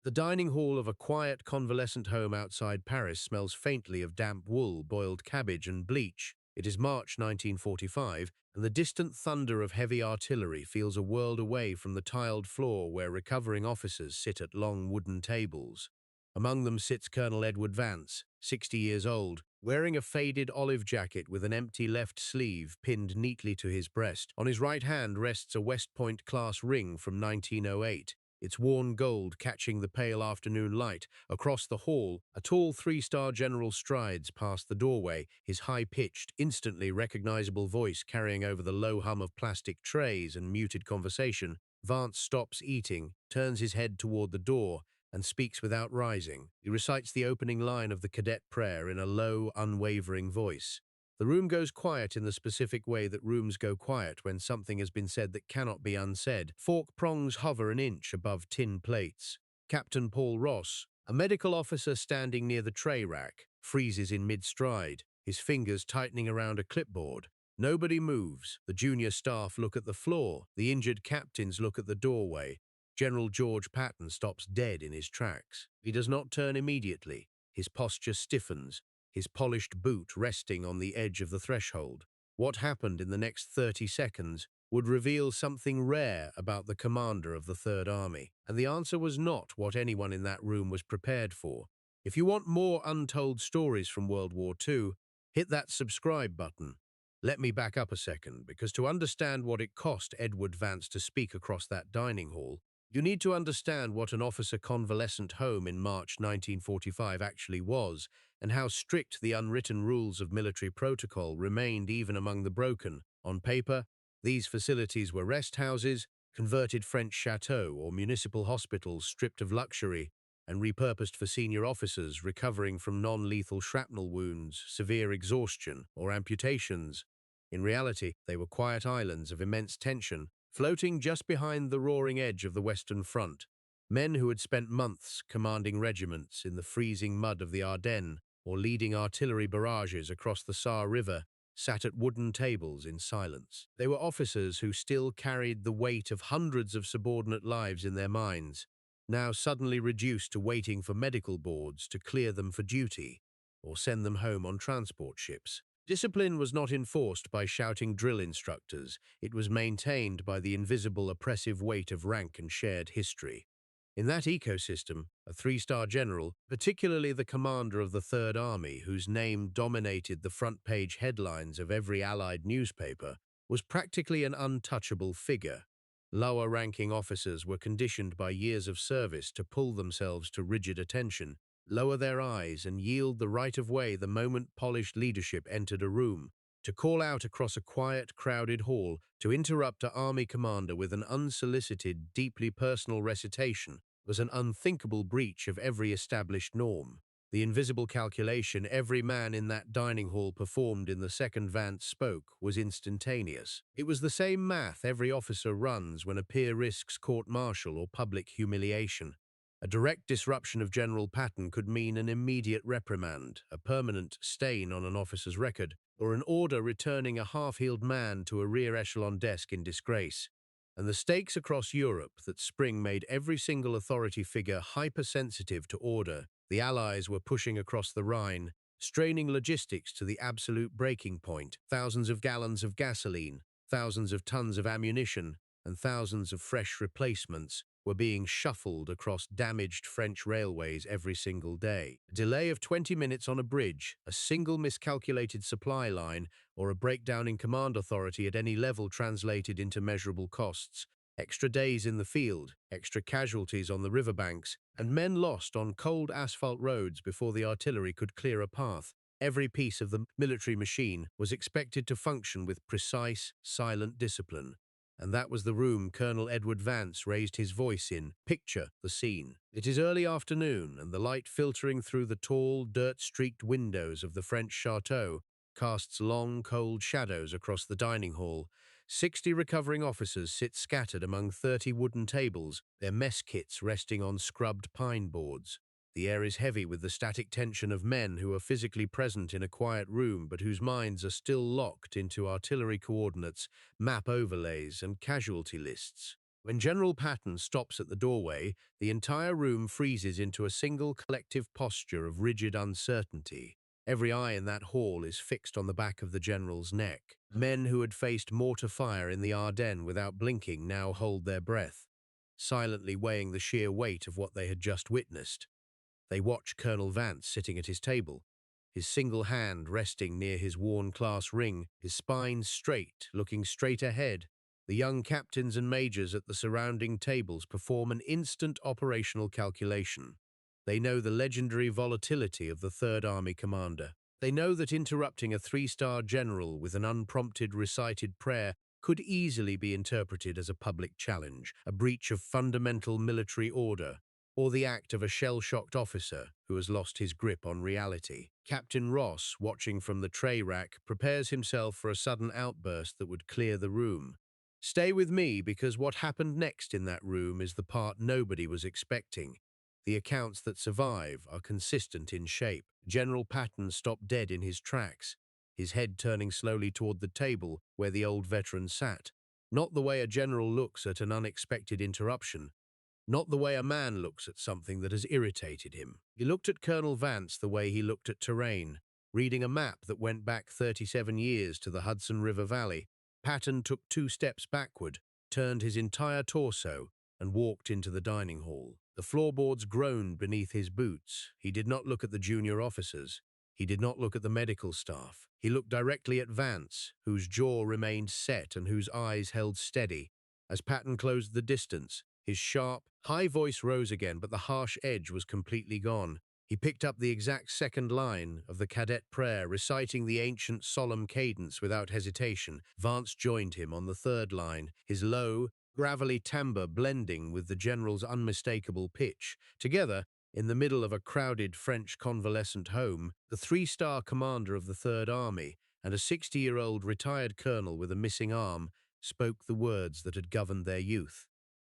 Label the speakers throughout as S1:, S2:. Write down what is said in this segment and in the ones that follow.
S1: The dining hall of a quiet convalescent home outside Paris smells faintly of damp wool, boiled cabbage, and bleach. It is March 1945, and the distant thunder of heavy artillery feels a world away from the tiled floor where recovering officers sit at long wooden tables. Among them sits Colonel Edward Vance, 60 years old, wearing a faded olive jacket with an empty left sleeve pinned neatly to his breast. On his right hand rests a West Point class ring from 1908. Its worn gold catching the pale afternoon light. Across the hall, a tall three-star general strides past the doorway, his high-pitched, instantly recognizable voice carrying over the low hum of plastic trays and muted conversation. Vance stops eating, turns his head toward the door, and speaks without rising. He recites the opening line of the Cadet Prayer in a low, unwavering voice. The room goes quiet in the specific way that rooms go quiet when something has been said that cannot be unsaid. Fork prongs hover an inch above tin plates. Captain Paul Ross, a medical officer standing near the tray rack, freezes in mid-stride, his fingers tightening around a clipboard. Nobody moves. The junior staff look at the floor. The injured captains look at the doorway. General George Patton stops dead in his tracks. He does not turn immediately. His posture stiffens, his polished boot resting on the edge of the threshold. What happened in the next 30 seconds would reveal something rare about the commander of the Third Army, and the answer was not what anyone in that room was prepared for. If you want more untold stories from World War II, hit that subscribe button. Let me back up a second, because to understand what it cost Edward Vance to speak across that dining hall, you need to understand what an officer convalescent home in March 1945 actually was, and how strict the unwritten rules of military protocol remained even among the broken. On paper, these facilities were rest houses, converted French chateaux or municipal hospitals stripped of luxury and repurposed for senior officers recovering from non-lethal shrapnel wounds, severe exhaustion, or amputations. In reality, they were quiet islands of immense tension, floating just behind the roaring edge of the Western Front. Men who had spent months commanding regiments in the freezing mud of the Ardennes or leading artillery barrages across the Saar River sat at wooden tables in silence. They were officers who still carried the weight of hundreds of subordinate lives in their minds, now suddenly reduced to waiting for medical boards to clear them for duty or send them home on transport ships. Discipline was not enforced by shouting drill instructors. It was maintained by the invisible oppressive weight of rank and shared history. In that ecosystem, a three-star general, particularly the commander of the Third Army, whose name dominated the front-page headlines of every Allied newspaper, was practically an untouchable figure. Lower-ranking officers were conditioned by years of service to pull themselves to rigid attention, lower their eyes, and yield the right of way the moment polished leadership entered a room. To call out across a quiet, crowded hall, to interrupt an army commander with an unsolicited, deeply personal recitation, was an unthinkable breach of every established norm. The invisible calculation every man in that dining hall performed in the second Vance spoke was instantaneous. It was the same math every officer runs when a peer risks court-martial or public humiliation. A direct disruption of General Patton could mean an immediate reprimand, a permanent stain on an officer's record, or an order returning a half-healed man to a rear echelon desk in disgrace. And the stakes across Europe that spring made every single authority figure hypersensitive to order. The Allies were pushing across the Rhine, straining logistics to the absolute breaking point. Thousands of gallons of gasoline, thousands of tons of ammunition, and thousands of fresh replacements were being shuffled across damaged French railways every single day. A delay of 20 minutes on a bridge, a single miscalculated supply line, or a breakdown in command authority at any level translated into measurable costs. Extra days in the field, extra casualties on the riverbanks, and men lost on cold asphalt roads before the artillery could clear a path. Every piece of the military machine was expected to function with precise, silent discipline. And that was the room Colonel Edward Vance raised his voice in. Picture the scene. It is early afternoon, and the light filtering through the tall, dirt-streaked windows of the French chateau casts long, cold shadows across the dining hall. 60 recovering officers sit scattered among 30 wooden tables, their mess kits resting on scrubbed pine boards. The air is heavy with the static tension of men who are physically present in a quiet room but whose minds are still locked into artillery coordinates, map overlays, and casualty lists. When General Patton stops at the doorway, the entire room freezes into a single collective posture of rigid uncertainty. Every eye in that hall is fixed on the back of the general's neck. Men who had faced mortar fire in the Ardennes without blinking now hold their breath, silently weighing the sheer weight of what they had just witnessed. They watch Colonel Vance sitting at his table, his single hand resting near his worn class ring, his spine straight, looking straight ahead. The young captains and majors at the surrounding tables perform an instant operational calculation. They know the legendary volatility of the Third Army commander. They know that interrupting a three-star general with an unprompted recited prayer could easily be interpreted as a public challenge, a breach of fundamental military order, or the act of a shell-shocked officer who has lost his grip on reality. Captain Ross, watching from the tray rack, prepares himself for a sudden outburst that would clear the room. Stay with me, because what happened next in that room is the part nobody was expecting. The accounts that survive are consistent in shape. General Patton stopped dead in his tracks, his head turning slowly toward the table where the old veteran sat. Not the way a general looks at an unexpected interruption, not the way a man looks at something that has irritated him. He looked at Colonel Vance the way he looked at terrain, reading a map that went back 37 years to the Hudson River Valley. Patton took 2 steps backward, turned his entire torso, and walked into the dining hall. The floorboards groaned beneath his boots. He did not look at the junior officers. He did not look at the medical staff. He looked directly at Vance, whose jaw remained set and whose eyes held steady. As Patton closed the distance, his sharp, high voice rose again, but the harsh edge was completely gone. He picked up the exact second line of the Cadet Prayer, reciting the ancient solemn cadence without hesitation. Vance joined him on the third line, his low, gravelly timbre blending with the general's unmistakable pitch. Together, in the middle of a crowded French convalescent home, the 3-star commander of the Third Army and a 60-year-old retired colonel with a missing arm spoke the words that had governed their youth.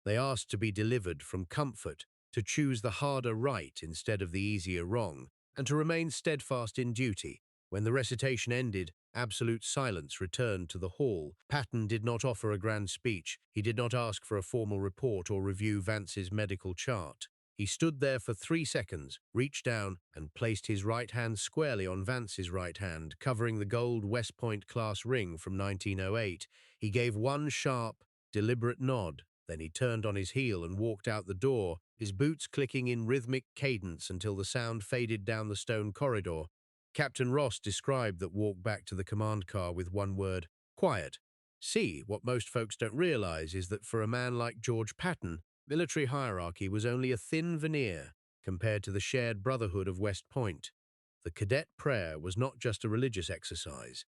S1: They asked to be delivered from comfort, to choose the harder right instead of the easier wrong, and to remain steadfast in duty. When the recitation ended, absolute silence returned to the hall. Patton did not offer a grand speech. He did not ask for a formal report or review Vance's medical chart. He stood there for 3 seconds, reached down, and placed his right hand squarely on Vance's right hand, covering the gold West Point class ring from 1908. He gave one sharp, deliberate nod. Then he turned on his heel and walked out the door, his boots clicking in rhythmic cadence until the sound faded down the stone corridor. Captain Ross described that walk back to the command car with one word: quiet. See, what most folks don't realize is that for a man like George Patton, military hierarchy was only a thin veneer compared to the shared brotherhood of West Point. The Cadet Prayer was not just a religious exercise.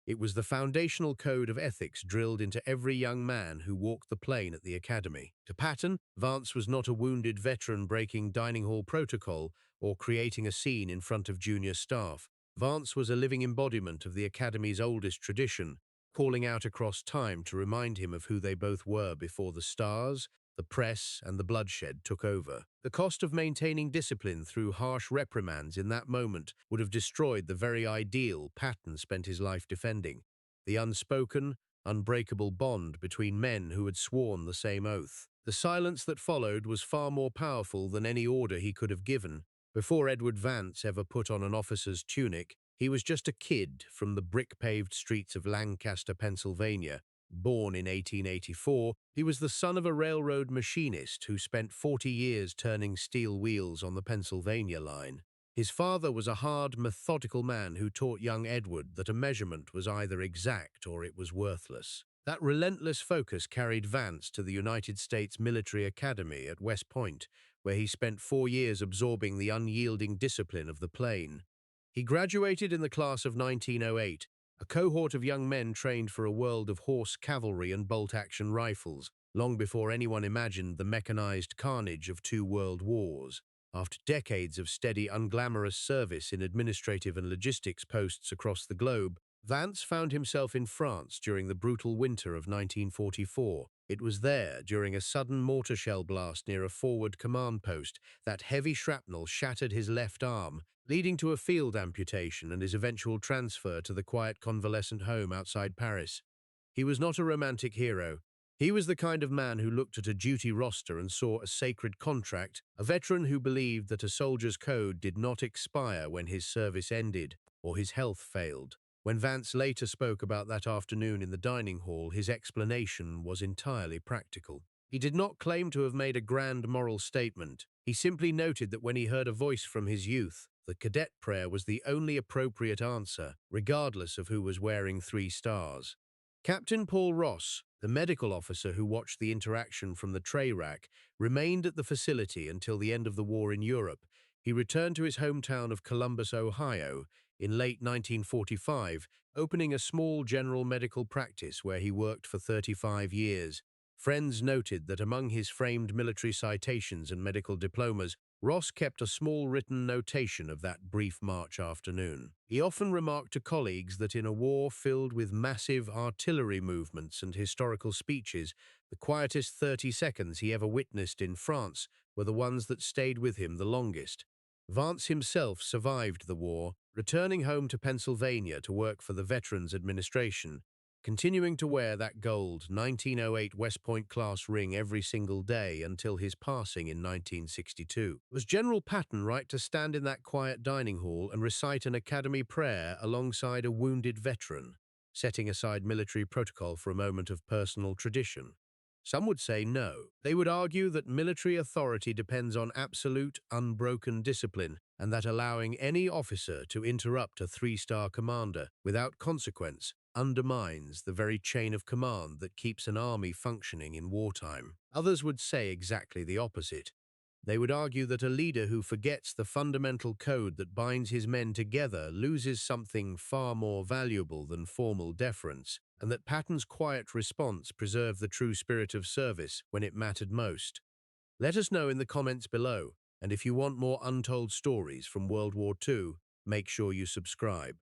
S1: It was the foundational code of ethics drilled into every young man who walked the plane at the academy. To Patton, Vance was not a wounded veteran breaking dining hall protocol or creating a scene in front of junior staff. Vance was a living embodiment of the academy's oldest tradition, calling out across time to remind him of who they both were before the stars, the press, and the bloodshed took over. The cost of maintaining discipline through harsh reprimands in that moment would have destroyed the very ideal Patton spent his life defending: the unspoken, unbreakable bond between men who had sworn the same oath. The silence that followed was far more powerful than any order he could have given. Before Edward Vance ever put on an officer's tunic, he was just a kid from the brick-paved streets of Lancaster, Pennsylvania. Born in 1884, he was the son of a railroad machinist who spent 40 years turning steel wheels on the Pennsylvania line. His father was a hard, methodical man who taught young Edward that a measurement was either exact or it was worthless. That relentless focus carried Vance to the United States Military Academy at West Point, where he spent 4 years absorbing the unyielding discipline of the plane. He graduated in the class of 1908, a cohort of young men trained for a world of horse cavalry and bolt-action rifles, long before anyone imagined the mechanized carnage of 2 world wars. After decades of steady, unglamorous service in administrative and logistics posts across the globe, Vance found himself in France during the brutal winter of 1944. It was there, during a sudden mortar shell blast near a forward command post, that heavy shrapnel shattered his left arm, leading to a field amputation and his eventual transfer to the quiet convalescent home outside Paris. He was not a romantic hero. He was the kind of man who looked at a duty roster and saw a sacred contract, a veteran who believed that a soldier's code did not expire when his service ended or his health failed. When Vance later spoke about that afternoon in the dining hall, his explanation was entirely practical. He did not claim to have made a grand moral statement. He simply noted that when he heard a voice from his youth, the cadet prayer was the only appropriate answer, regardless of who was wearing 3 stars. Captain Paul Ross, the medical officer who watched the interaction from the tray rack, remained at the facility until the end of the war in Europe. He returned to his hometown of Columbus, Ohio, in late 1945, opening a small general medical practice where he worked for 35 years. Friends noted that among his framed military citations and medical diplomas, Ross kept a small written notation of that brief March afternoon. He often remarked to colleagues that in a war filled with massive artillery movements and historical speeches, the quietest 30 seconds he ever witnessed in France were the ones that stayed with him the longest. Vance himself survived the war, returning home to Pennsylvania to work for the Veterans Administration, continuing to wear that gold 1908 West Point class ring every single day until his passing in 1962. Was General Patton right to stand in that quiet dining hall and recite an academy prayer alongside a wounded veteran, setting aside military protocol for a moment of personal tradition? Some would say no. They would argue that military authority depends on absolute, unbroken discipline, and that allowing any officer to interrupt a 3-star commander without consequence undermines the very chain of command that keeps an army functioning in wartime. Others would say exactly the opposite. They would argue that a leader who forgets the fundamental code that binds his men together loses something far more valuable than formal deference, and that Patton's quiet response preserved the true spirit of service when it mattered most. Let us know in the comments below, and if you want more untold stories from World War II, make sure you subscribe.